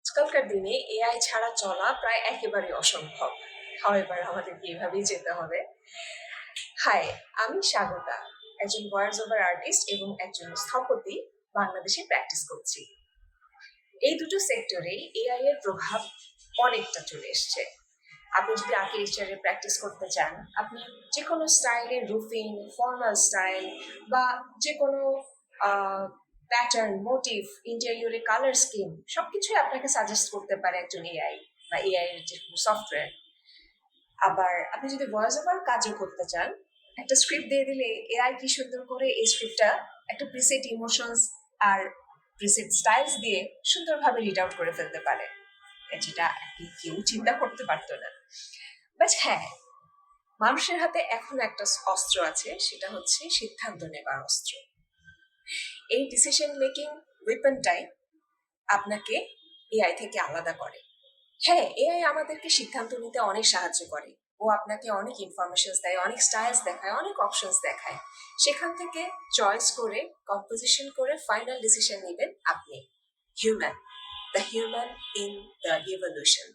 আজকালকার দিনে এআই ছাড়া চলা প্রায় একেবারে অসম্ভব। হাওয়েভার আমাদেরকে এভাবেই যেতে হবে। হাই, আমি স্বাগতা, একজন ভয়েস ওভার আর্টিস্ট এবং একজন স্থপতি, বাংলাদেশে প্র্যাকটিস করছি। এই দুটো সেক্টরেই এআই এর প্রভাব অনেকটা চলে এসছে। আপনি যদি আর্কিটেকচারে প্র্যাকটিস করতে চান, আপনি যে কোনো স্টাইলের রুফিং, ফর্মাল স্টাইল বা যে কোনো প্যাটার্ন, মোটিভ, ইন্টেরিয়রে কালার স্কিম সবকিছুই আপনাকে সাজেস্ট করতে পারে একজন এআই বা এআই এর যে কোনো সফটওয়্যার। আবার আপনি যদি ভয়েস ওভার কাজও করতে চান, একটা স্ক্রিপ্ট দিয়ে দিলে এআই কি সুন্দর করে এই স্ক্রিপ্টটা একটা প্রিসেট ইমোশনস আর প্রিসেট স্টাইলস দিয়ে সুন্দরভাবে রিড আউট করে ফেলতে পারে, যেটা আগে কেউ চিন্তা করতে পারতো না। বাট হ্যাঁ, মানুষের হাতে এখন একটা অস্ত্র আছে, সেটা হচ্ছে সিদ্ধান্ত নেবার অস্ত্র। এই ডিসিশন মেকিং ওয়েপনটাই আপনাকে এআই থেকে আলাদা করে। হ্যাঁ, এআই আমাদেরকে সিদ্ধান্ত নিতে অনেক সাহায্য করে। ও আপনাকে অনেক ইনফরমেশনস দেয়, অনেক স্টাইলস দেখায়, অনেক অপশনস দেখায়। সেখান থেকে চয়েস করে, কম্পোজিশন করে ফাইনাল ডিসিশন নেবেন আপনি। Human, the human in the evolution.